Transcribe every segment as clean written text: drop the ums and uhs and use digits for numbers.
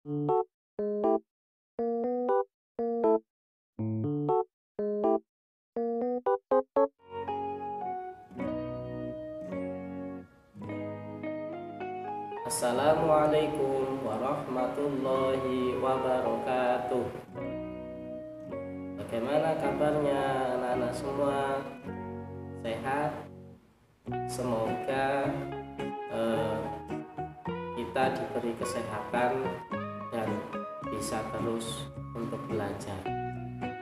Assalamualaikum warahmatullahi wabarakatuh. Bagaimana kabarnya anak-anak semua? Sehat? Semoga kita diberi kesehatan dan bisa terus untuk belajar.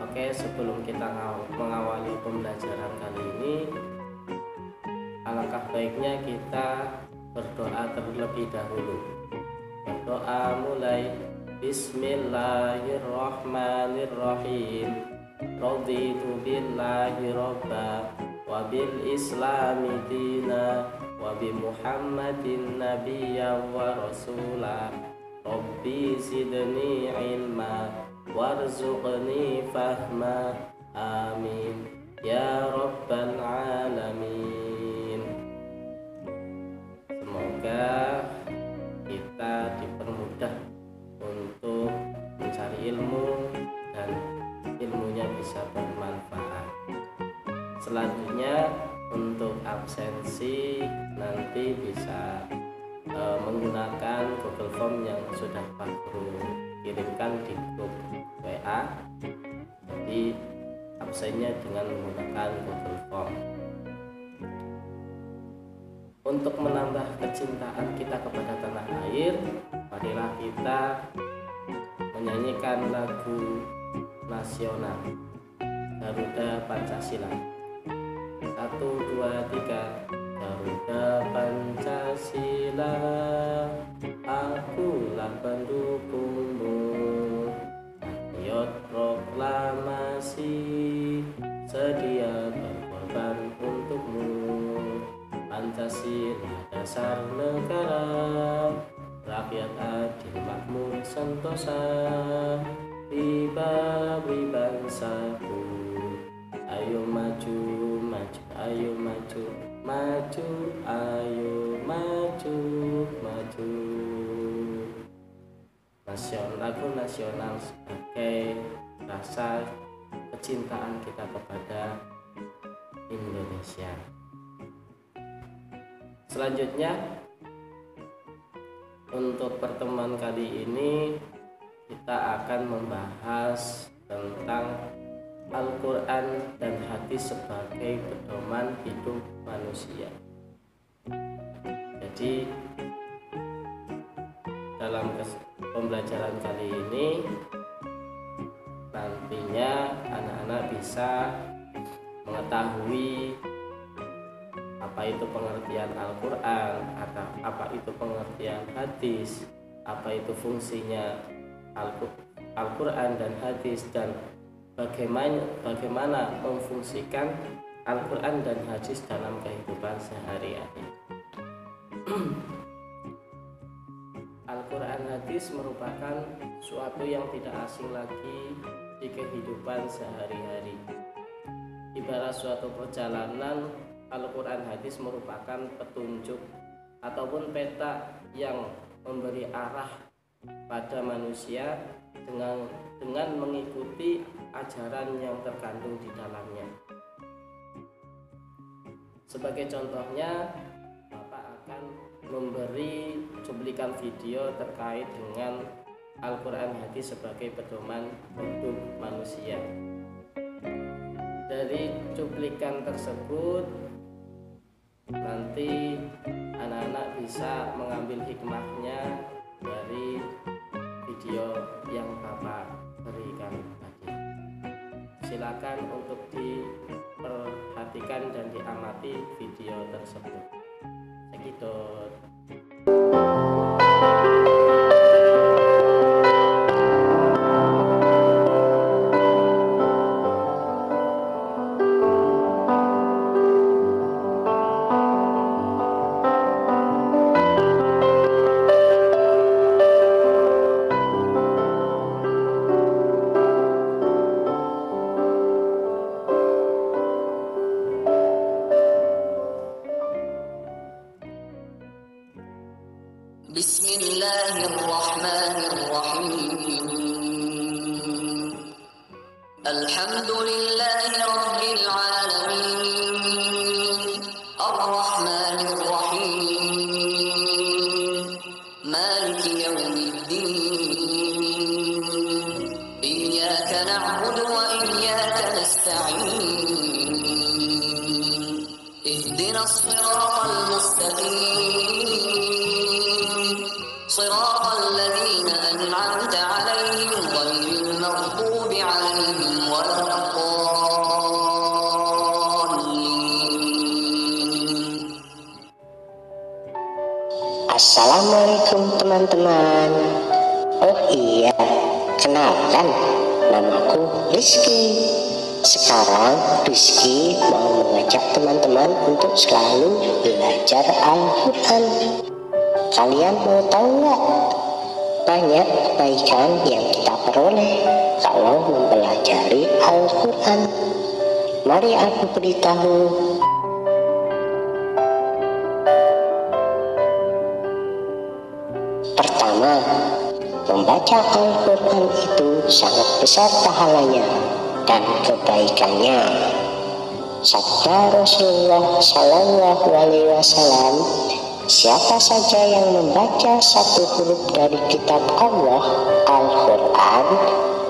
Oke, sebelum kita mengawali pembelajaran kali ini, alangkah baiknya kita berdoa terlebih dahulu. Berdoa mulai. Bismillahirrahmanirrahim. Raditu billahi robba wa bil islami dina wa bi muhammadin nabiyya wa rasula. Rabbi zidni ilma warzuqni fahma. Amin ya rabbal alamin. Semoga kita dipermudah untuk mencari ilmu dan ilmunya bisa bermanfaat. Selanjutnya untuk absensi nanti bisa menggunakan Google Form yang sudah Pak Guru kirimkan di grup WA. Jadi absennya dengan menggunakan Google Form. Untuk menambah kecintaan kita kepada tanah air, marilah kita menyanyikan lagu nasional Garuda Pancasila. 1, 2, 3. Garuda Pancasila, akulah pendukungmu. Patriot proklamasi, sedia berkorban untukmu. Pancasila dasar negara, rakyat adil makmur sentosa, pribadi bangsaku. Ayo maju, maju, ayo maju, maju, ayo maju, maju. Lagu nasional sebagai rasa kecintaan kita kepada Indonesia. Selanjutnya, untuk pertemuan kali ini kita akan membahas tentang Al-Quran dan hadis sebagai pedoman hidup manusia. Jadi dalam pembelajaran kali ini nantinya anak-anak bisa mengetahui apa itu pengertian Al-Quran, apa itu pengertian hadis, apa itu fungsinya Al-Quran dan hadis, dan bagaimana memfungsikan Al-Quran dan hadis dalam kehidupan sehari-hari. Al-Quran hadis merupakan suatu yang tidak asing lagi di kehidupan sehari-hari. Ibarat suatu perjalanan, Al-Quran hadis merupakan petunjuk ataupun peta yang memberi arah pada manusia dengan mengikuti ajaran yang terkandung di dalamnya. Sebagai contohnya, Bapak akan memberi cuplikan video terkait dengan Al-Quran hadis sebagai pedoman hidup manusia. Dari cuplikan tersebut nanti anak-anak bisa mengambil hikmahnya dari video yang Bapak berikan tadi. Silakan untuk diperhatikan dan diamati video tersebut. Segitu. الرحيم الحمد لله رب العالمين الرحمن الرحيم مالك يوم الدين إياك نعبد وإياك نستعين اهدنا الصراط المستقيم صراط الذين أنعمت عليهم غير المغضوب عليهم ولا الضالين. Assalamualaikum teman-teman. Oh iya, kenalkan, namaku Rizky. Sekarang Rizky mau mengajak teman-teman untuk selalu belajar Al-Quran. Kalian mau tahu nggak? Banyak kebaikan yang kita peroleh kalau mempelajari Al-Quran. Mari aku beritahu. Pertama, membaca Al-Quran itu sangat besar pahalanya dan kebaikannya. Sabda Rasulullah Shallallahu Alaihi Wasallam, siapa saja yang membaca satu huruf dari kitab Allah, Al-Quran,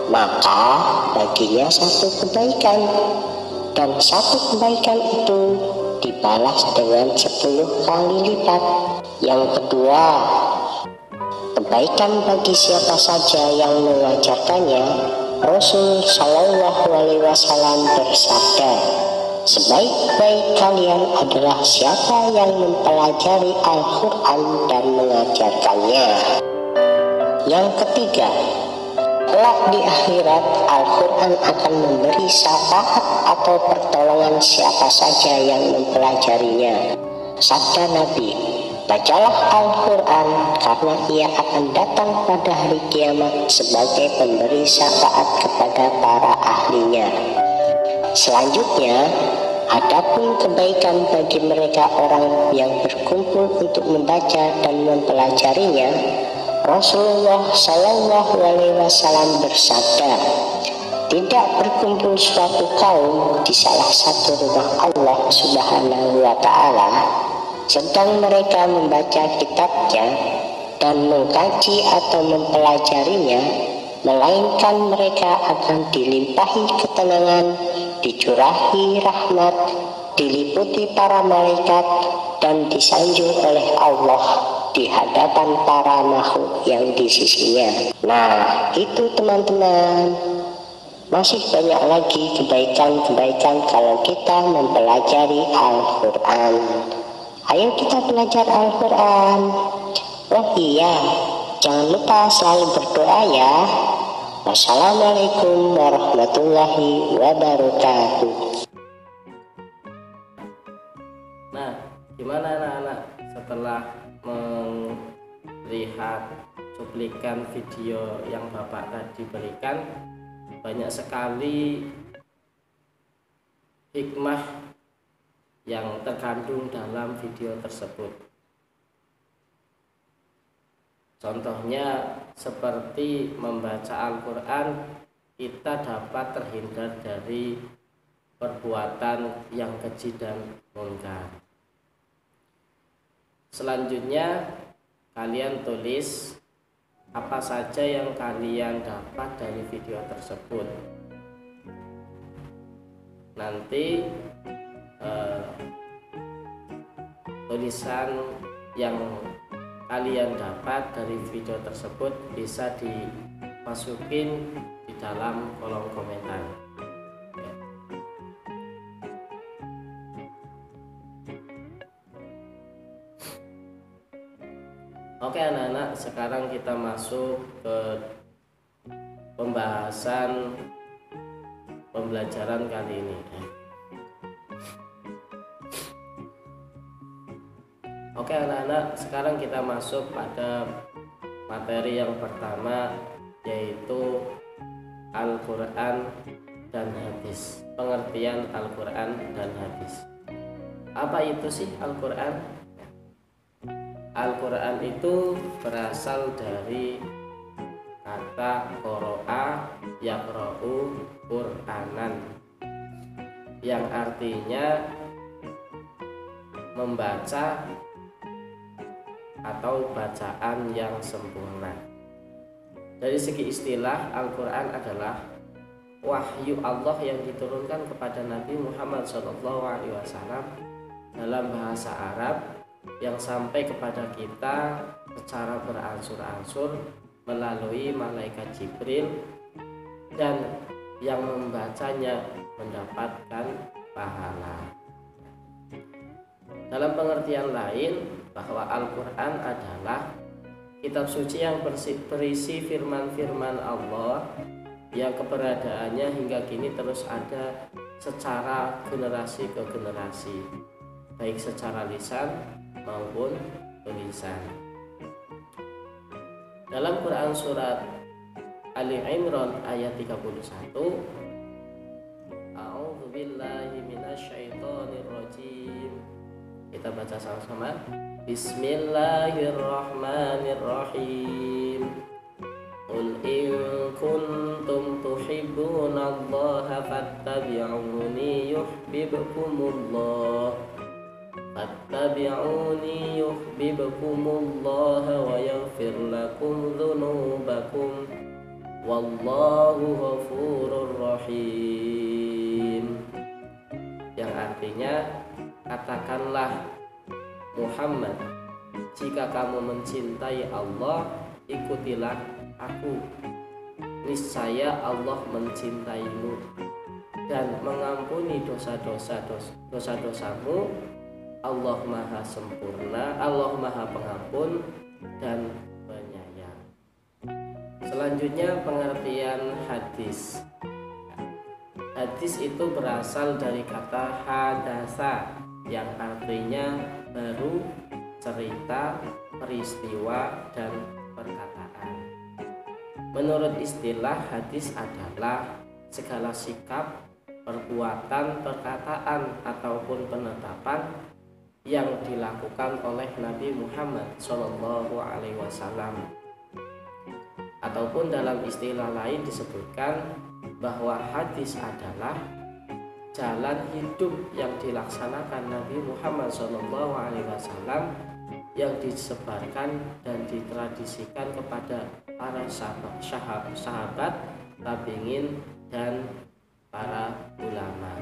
maka baginya satu kebaikan, dan satu kebaikan itu dibalas dengan 10 kali lipat. Yang kedua, kebaikan bagi siapa saja yang mengajarkannya. Rasul Shallallahu Alaihi Wasallam bersabda, sebaik-baik kalian adalah siapa yang mempelajari Al-Quran dan mengajarkannya. Yang ketiga, kelak di akhirat Al-Quran akan memberi syafaat atau pertolongan siapa saja yang mempelajarinya. Sabda Nabi, bacalah Al-Quran karena ia akan datang pada hari kiamat sebagai pemberi syafaat kepada para ahlinya. Selanjutnya, adapun kebaikan bagi mereka orang yang berkumpul untuk membaca dan mempelajarinya, Rasulullah Shallallahu Alaihi Wasallam bersabda, tidak berkumpul suatu kaum di salah satu rumah Allah Subhanahu wa Ta'ala sedang mereka membaca kitabnya dan mengkaji atau mempelajarinya, melainkan mereka akan dilimpahi ketenangan, dicurahi rahmat, diliputi para malaikat, dan disanjung oleh Allah di hadapan para makhluk yang di sisinya. Nah, itu teman-teman, masih banyak lagi kebaikan-kebaikan kalau kita mempelajari Al-Quran. Ayo kita belajar Al-Quran. Oh iya, jangan lupa selalu berdoa ya. Wassalamualaikum warahmatullahi wabarakatuh. Nah, gimana anak-anak setelah melihat cuplikan video yang Bapak tadi berikan? Banyak sekali hikmah yang terkandung dalam video tersebut. Contohnya seperti membaca Al-Quran, kita dapat terhindar dari perbuatan yang keji dan munkar. Selanjutnya, kalian tulis apa saja yang kalian dapat dari video tersebut. Nanti tulisan yang kalian dapat dari video tersebut bisa dimasukin di dalam kolom komentar. Oke anak-anak, sekarang kita masuk ke pembahasan pembelajaran kali ini. Oke anak-anak, sekarang kita masuk pada materi yang pertama, yaitu Al-Quran dan hadis. Pengertian Al-Quran dan hadis. Apa itu sih Al-Quran? Al-Quran itu berasal dari kata qoro'a yaqra'u Qur'anan, yang artinya membaca atau bacaan yang sempurna. Dari segi istilah, Al-Quran adalah wahyu Allah yang diturunkan kepada Nabi Muhammad SAW dalam bahasa Arab, yang sampai kepada kita secara beransur-ansur melalui malaikat Jibril, dan yang membacanya mendapatkan pahala. Dalam pengertian lain, bahwa Al-Quran adalah kitab suci yang berisi firman-firman Allah yang keberadaannya hingga kini terus ada secara generasi ke generasi, baik secara lisan maupun tulisan. Dalam Quran surat Ali Imran ayat 31, A'udzubillahi minasyaitonirrajim. Kita baca sama-sama. Bismillahirrahmanirrahim. Qul in kuntum tuhibbunallaha fattabi'uni yuhibbukumullah. Fattabi'uni yuhibbukumullah wa yaghfir lakum dzunubakum. Wallahu ghafurur rahim. Yang artinya, katakanlah Muhammad, jika kamu mencintai Allah, ikutilah aku. Niscaya Allah mencintaimu dan mengampuni dosa-dosamu. Allah Maha Sempurna, Allah Maha Pengampun dan Penyayang. Selanjutnya, pengertian hadis. Hadis itu berasal dari kata hadasa, yang artinya baru, cerita, peristiwa, dan perkataan. Menurut istilah, hadis adalah segala sikap, perbuatan, perkataan, ataupun penetapan yang dilakukan oleh Nabi Muhammad SAW. Ataupun dalam istilah lain disebutkan bahwa hadis adalah jalan hidup yang dilaksanakan Nabi Muhammad SAW, yang disebarkan dan ditradisikan kepada para sahabat, tabi'in, dan para ulama.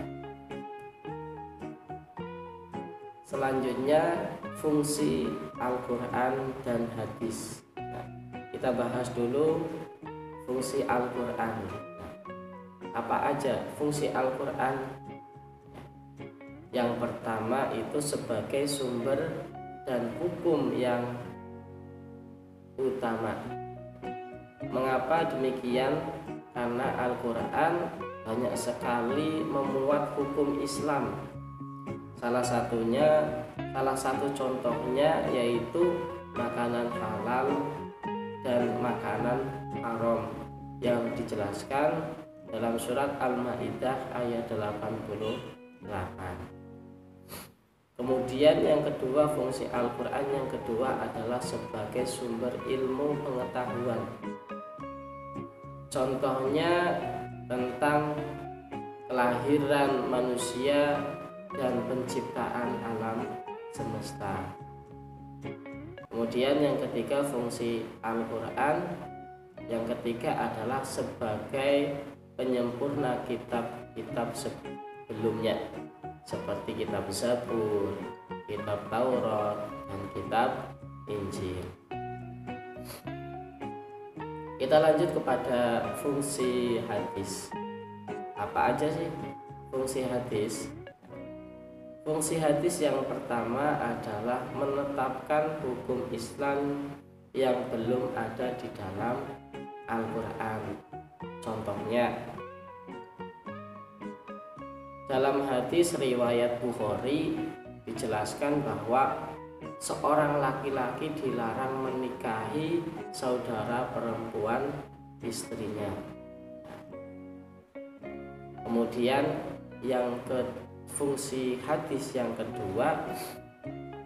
Selanjutnya, fungsi Al-Quran dan hadis. Kita bahas dulu fungsi Al-Quran. Apa aja fungsi Al-Quran? Yang pertama itu sebagai sumber dan hukum yang utama. Mengapa demikian? Karena Al-Quran banyak sekali memuat hukum Islam. Salah satu contohnya yaitu makanan halal dan makanan haram yang dijelaskan dalam surat Al-Maidah ayat 88. Kemudian yang kedua, fungsi Al-Quran yang kedua adalah sebagai sumber ilmu pengetahuan. Contohnya tentang kelahiran manusia dan penciptaan alam semesta. Kemudian yang ketiga, fungsi Al-Quran yang ketiga adalah sebagai penyempurna kitab-kitab sebelumnya, seperti kitab Zabur, kitab Taurat, dan kitab Injil. Kita lanjut kepada fungsi hadis. Apa aja sih fungsi hadis? Fungsi hadis yang pertama adalah menetapkan hukum Islam yang belum ada di dalam Al-Quran. Contohnya, dalam hadis riwayat Bukhari dijelaskan bahwa seorang laki-laki dilarang menikahi saudara perempuan istrinya. Kemudian fungsi hadis yang kedua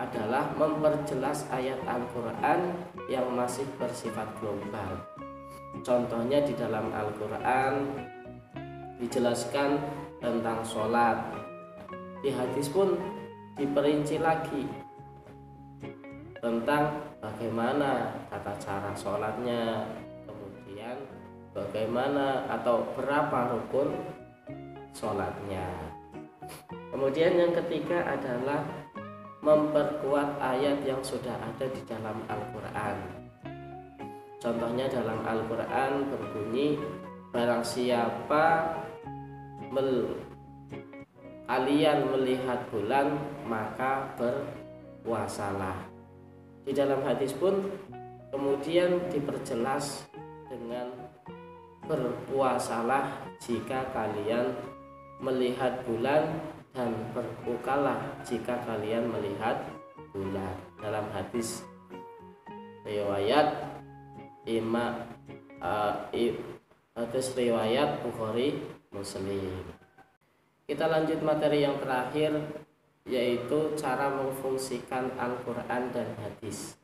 adalah memperjelas ayat Al-Quran yang masih bersifat global. Contohnya di dalam Al-Quran dijelaskan tentang sholat, di hadis pun diperinci lagi tentang bagaimana tata cara sholatnya, kemudian bagaimana atau berapa rukun sholatnya. Kemudian yang ketiga adalah memperkuat ayat yang sudah ada di dalam Al-Quran. Contohnya dalam Al-Quran berbunyi, barang siapa kalian melihat bulan maka berpuasalah. Di dalam hadis pun kemudian diperjelas dengan berpuasalah jika kalian melihat bulan dan berbukalah jika kalian melihat bulan. Dalam hadis riwayat riwayat Bukhari Muslim. Kita lanjut materi yang terakhir, yaitu cara memfungsikan Al-Quran dan hadis.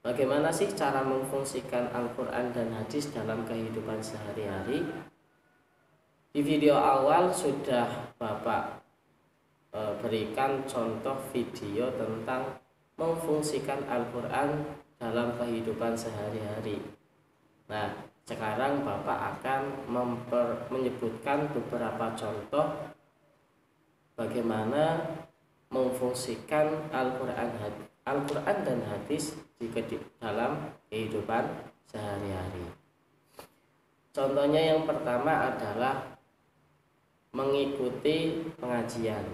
Bagaimana sih cara memfungsikan Al-Quran dan hadis dalam kehidupan sehari-hari? Di video awal sudah Bapak berikan contoh video tentang memfungsikan Al-Quran dalam kehidupan sehari-hari. Nah, sekarang Bapak akan menyebutkan beberapa contoh bagaimana memfungsikan Al-Quran dan hadis di dalam kehidupan sehari-hari. Contohnya yang pertama adalah mengikuti pengajian.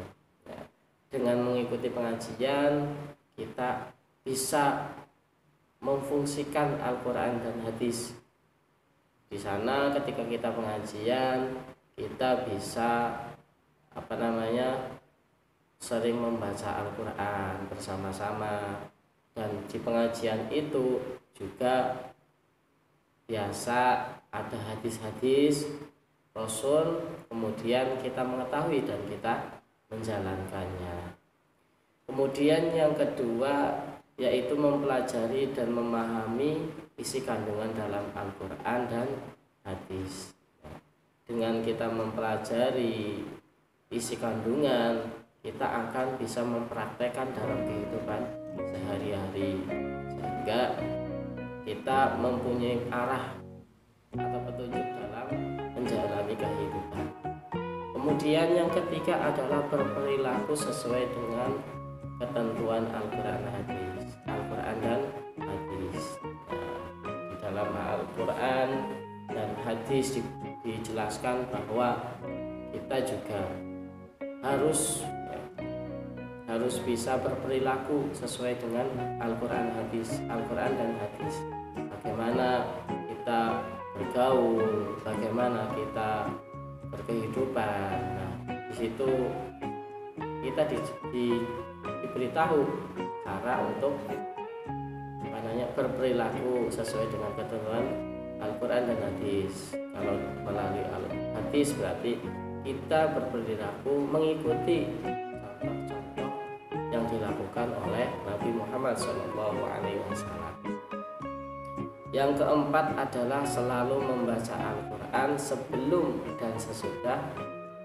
Ya, dengan mengikuti pengajian kita bisa memfungsikan Al-Quran dan hadis. Di sana ketika kita pengajian kita bisa sering membaca Al-Quran bersama-sama, dan di pengajian itu juga biasa ada hadis-hadis Rasul, kemudian kita mengetahui dan kita menjalankannya. Kemudian yang kedua yaitu mempelajari dan memahami isi kandungan dalam Al-Quran dan hadis. Dengan kita mempelajari isi kandungan, kita akan bisa mempraktekkan dalam kehidupan sehari-hari, sehingga kita mempunyai arah atau petunjuk dalam menjalani kehidupan. Kemudian yang ketiga adalah berperilaku sesuai dengan ketentuan Al-Quran dan hadis. Di dalam Al-Quran dan hadis dijelaskan bahwa kita juga harus bisa berperilaku sesuai dengan Al-Quran dan hadis. Bagaimana kita bergaul, bagaimana kita berkehidupan. Nah, di situ kita diberitahu cara untuk berperilaku sesuai dengan ketentuan Al-Quran dan hadis. Kalau melalui hadis berarti kita berperilaku mengikuti contoh-contoh yang dilakukan oleh Nabi Muhammad SAW. Yang keempat adalah selalu membaca Al-Quran sebelum dan sesudah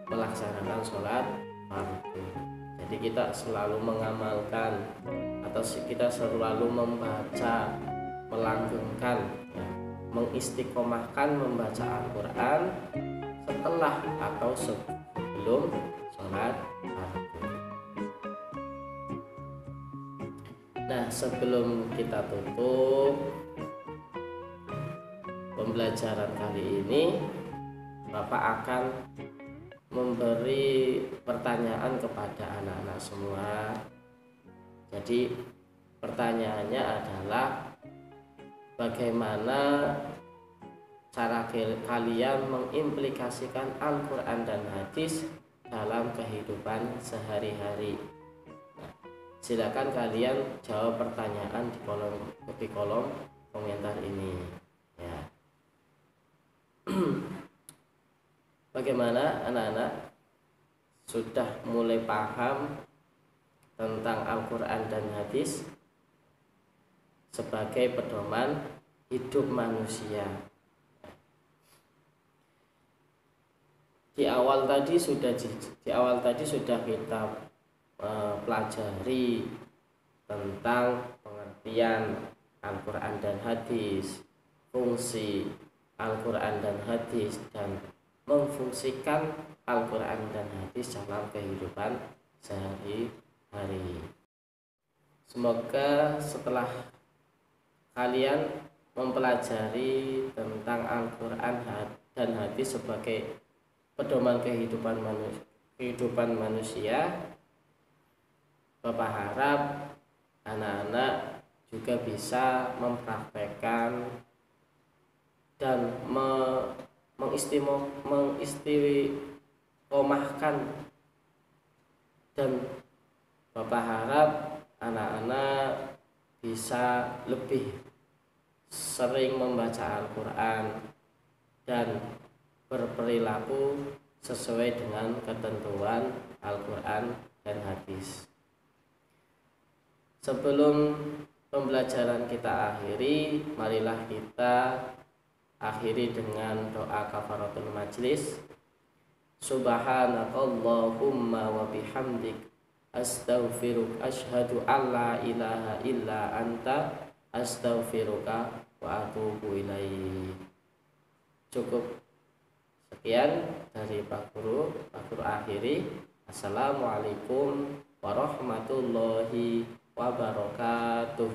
melaksanakan sholat fardu. Jadi kita selalu mengamalkan atau kita selalu membaca, melanggengkan, mengistiqomahkan membaca Al-Quran setelah atau sebelum sholat fardu. Nah, sebelum kita tutup pembelajaran kali ini, Bapak akan memberi pertanyaan kepada anak-anak semua. Jadi pertanyaannya adalah bagaimana cara kalian mengimplikasikan Al-Quran dan hadis dalam kehidupan sehari-hari. Nah, silakan kalian jawab pertanyaan di kolom komentar ini ya. Bagaimana anak-anak, sudah mulai paham tentang Al-Quran dan hadis sebagai pedoman hidup manusia? di awal tadi sudah kita pelajari tentang pengertian Al-Quran dan hadis, fungsi Al-Quran dan hadis, dan memfungsikan Al-Quran dan hadis dalam kehidupan sehari-hari. Semoga setelah kalian mempelajari tentang Al-Quran dan hadis sebagai pedoman kehidupan manusia, Bapak harap anak-anak juga bisa mempraktekkan dan mengistiqomahkan, dan Bapak harap anak-anak bisa lebih sering membaca Al-Quran dan berperilaku sesuai dengan ketentuan Al-Quran dan hadis. Sebelum pembelajaran kita akhiri, marilah kita akhiri dengan doa kafaratul majlis. Subhanakallahumma wa bihamdik, astaghfiruk, asyhadu alla ilaha illa anta, astaghfiruka wa atubu ilaih. Cukup sekian dari Pak Guru akhiri. Assalamualaikum warahmatullahi wabarakatuh.